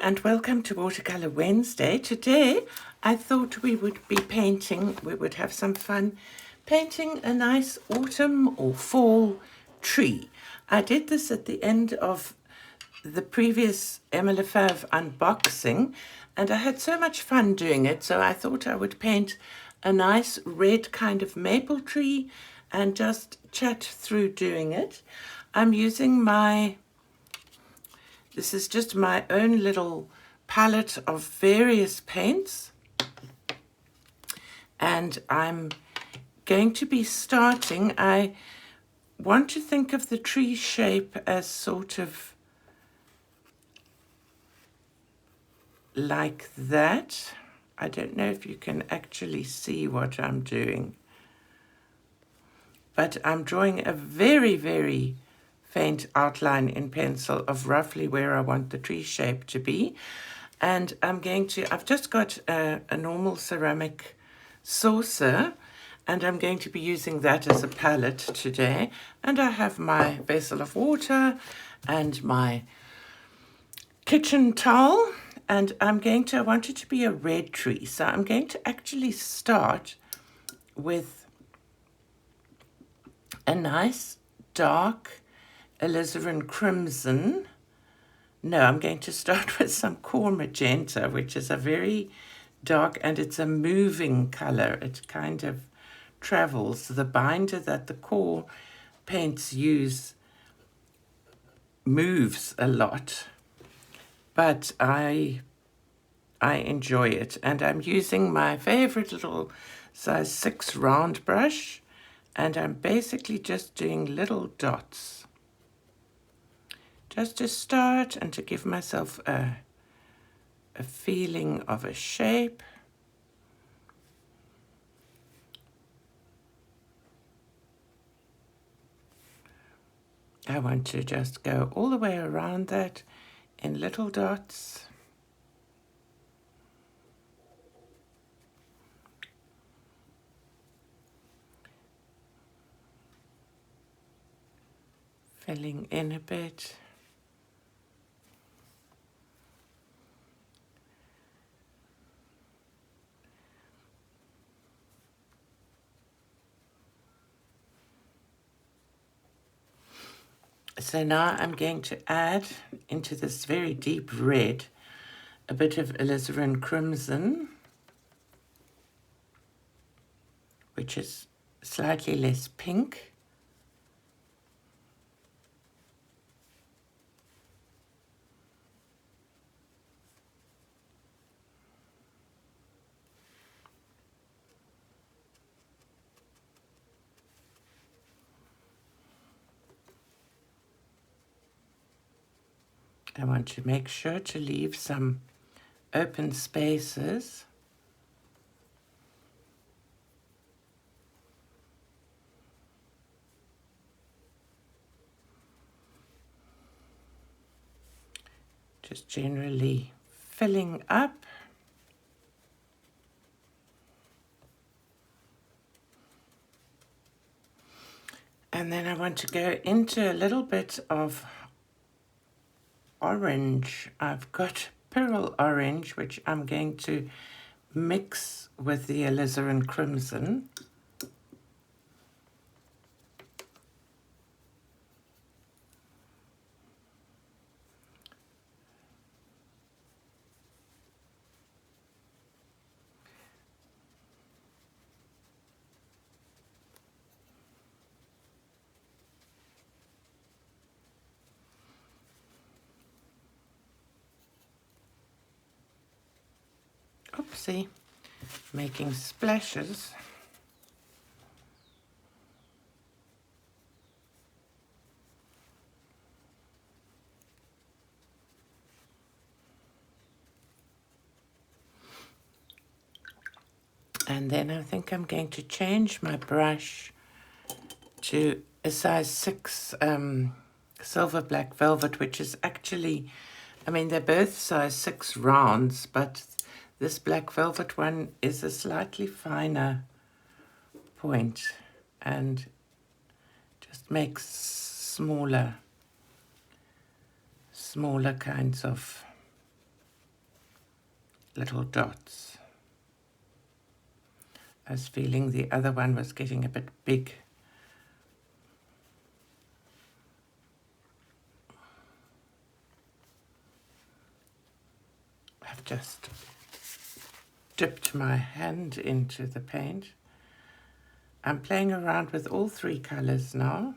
and welcome to Watercolor Wednesday. Today I thought we would have some fun painting a nice autumn or fall tree. I did this at the end of the previous Emma Lefebvre unboxing and I had so much fun doing it, so I thought I would paint a nice red kind of maple tree and just chat through doing it. I'm using this is just my own little palette of various paints, and I'm going to be starting. I want to think of the tree shape as sort of like that. I don't know if you can actually see what I'm doing, but I'm drawing a very, very faint outline in pencil of roughly where I want the tree shape to be. And I've just got a normal ceramic saucer, and I'm going to be using that as a palette today. And I have my vessel of water and my kitchen towel, and I want it to be a red tree. So I'm going to actually start with a nice dark alizarin crimson. No, I'm going to start with some core magenta, which is a very dark, and it's a moving color. It kind of travels. The binder that the core paints use moves a lot, but I enjoy it. And I'm using my favorite little size 6 round brush, and I'm basically just doing little dots, just to start and to give myself a feeling of a shape. I want to just go all the way around that in little dots. Filling in a bit. So now I'm going to add into this very deep red a bit of alizarin crimson, which is slightly less pink. I want to make sure to leave some open spaces. Just generally filling up. And then I want to go into a little bit of orange. I've got pearl orange, which I'm going to mix with the alizarin crimson. Oopsie, making splashes. And then I think I'm going to change my brush to a size 6 silver black velvet, which is actually, they're both size 6 rounds, but this black velvet one is a slightly finer point and just makes smaller kinds of little dots. I was feeling the other one was getting a bit big. I've just dipped my hand into the paint. I'm playing around with all three colors now.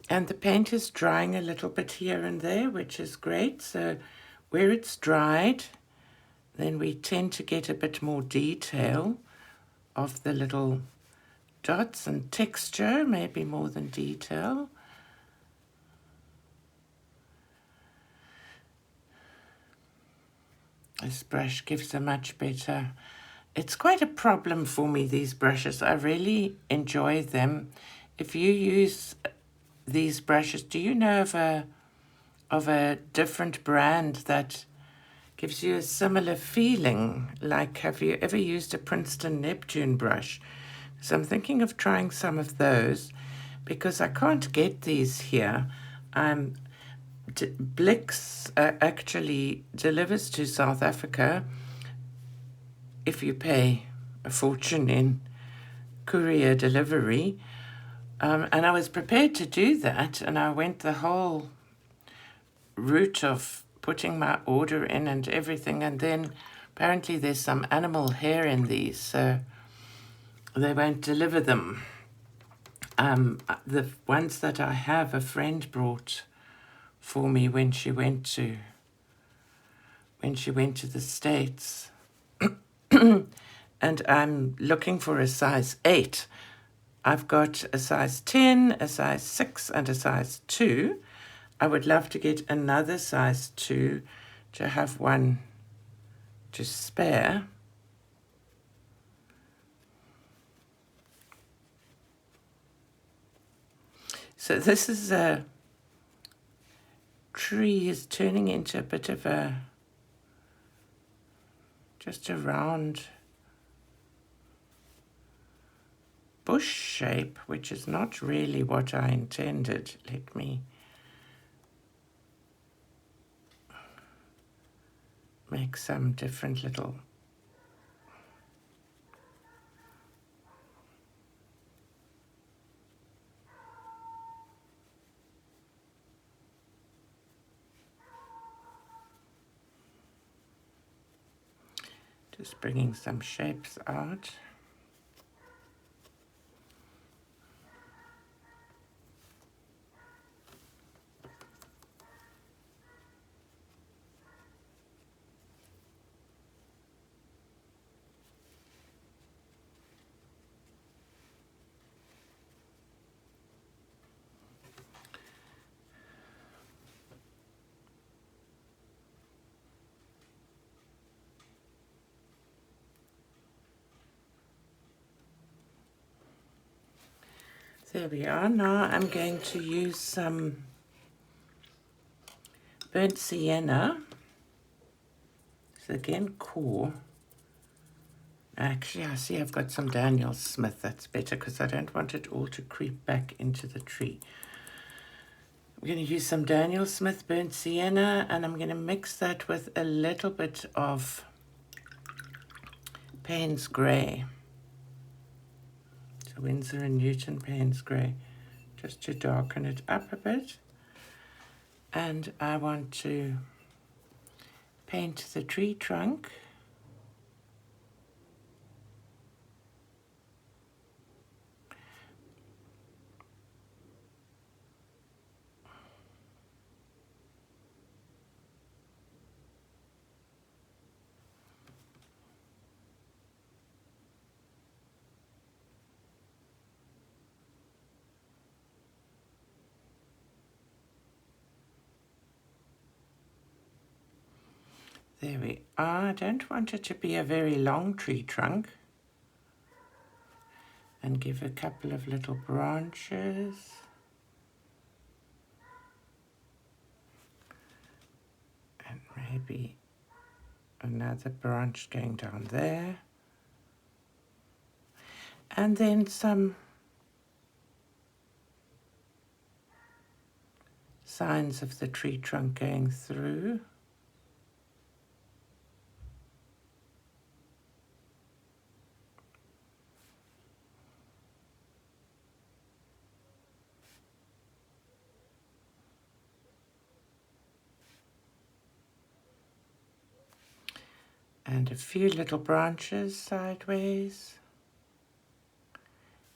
And the paint is drying a little bit here and there, which is great. So where it's dried, then we tend to get a bit more detail of the little dots and texture, maybe more than detail. This brush gives a much better... It's quite a problem for me, these brushes. I really enjoy them. If you use these brushes, do you know of a different brand that gives you a similar feeling? Like, have you ever used a Princeton Neptune brush? So I'm thinking of trying some of those because I can't get these here. Blix actually delivers to South Africa if you pay a fortune in courier delivery. And I was prepared to do that, and I went the whole route of putting my order in and everything, and then apparently there's some animal hair in these, so they won't deliver them. The ones that I have, a friend brought for me when she went to the States. And I'm looking for a size 8. I've got a size 10, a size 6, and a size 2. I would love to get another size 2 to have one to spare. So this is a tree is turning into a bit of just a round bush shape, which is not really what I intended. Let me make some different little... Just bringing some shapes out. There we are. Now I'm going to use some burnt sienna. So again, core. Actually, I see I've got some Daniel Smith. That's better because I don't want it all to creep back into the tree. I'm going to use some Daniel Smith burnt sienna, and I'm going to mix that with a little bit of Payne's Grey. So Winsor & Newton Payne's Grey, just to darken it up a bit. And I want to paint the tree trunk. There we are. I don't want it to be a very long tree trunk. And give a couple of little branches. And maybe another branch going down there. And then some signs of the tree trunk going through. And a few little branches sideways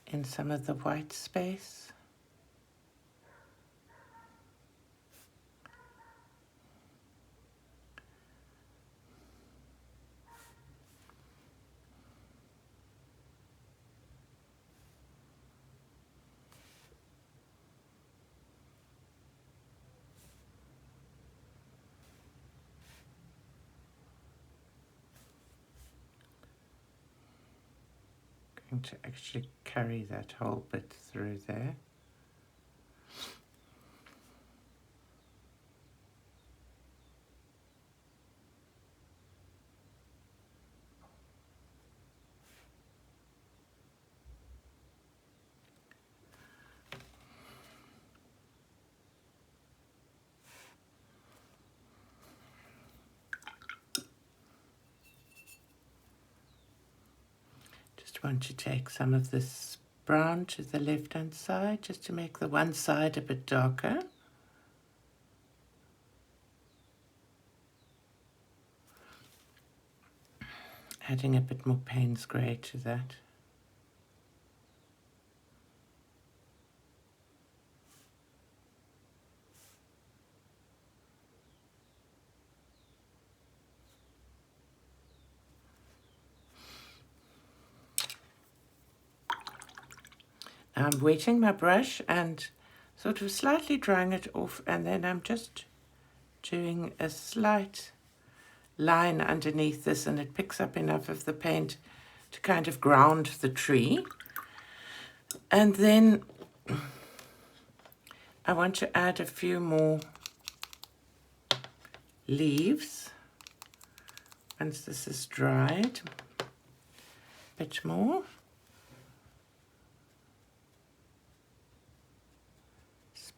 in some of the white space. Going to actually carry that whole bit through there. Just want to take some of this brown to the left hand side just to make the one side a bit darker. Adding a bit more Payne's grey to that. I'm wetting my brush and sort of slightly drying it off, and then I'm just doing a slight line underneath this, and it picks up enough of the paint to kind of ground the tree. And then I want to add a few more leaves once this is dried, a bit more.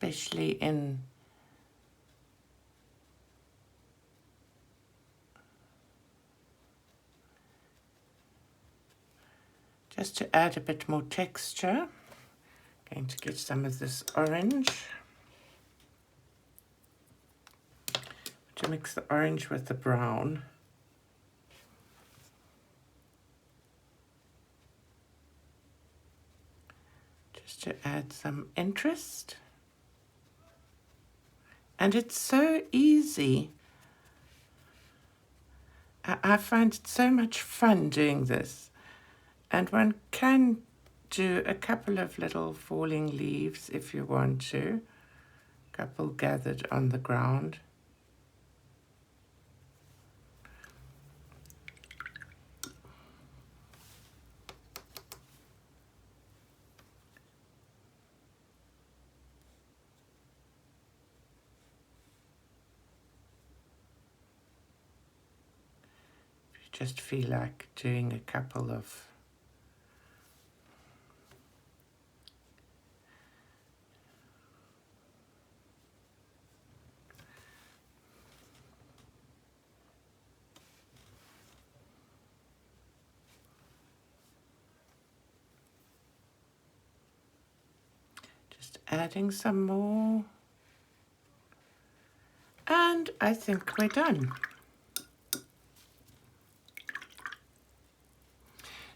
Especially in just to add a bit more texture. Going to get some of this orange to mix the orange with the brown. Just to add some interest. And it's so easy. I find it so much fun doing this. And one can do a couple of little falling leaves if you want to. A couple gathered on the ground. Just feel like doing a couple of just adding some more, and I think we're done.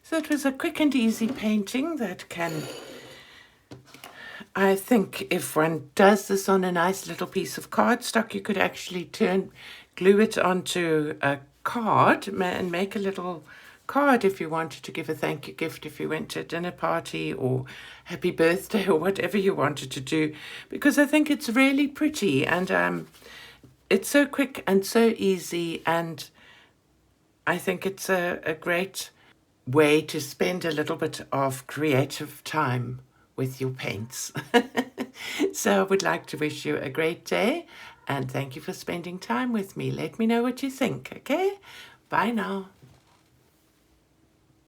So it was a quick and easy painting that can, I think if one does this on a nice little piece of cardstock, you could actually glue it onto a card and make a little card if you wanted to give a thank you gift, if you went to a dinner party or happy birthday or whatever you wanted to do, because I think it's really pretty, and it's so quick and so easy, and I think it's a great way to spend a little bit of creative time with your paints. So I would like to wish you a great day, and thank you for spending time with me. Let me know what you think, okay? Bye now.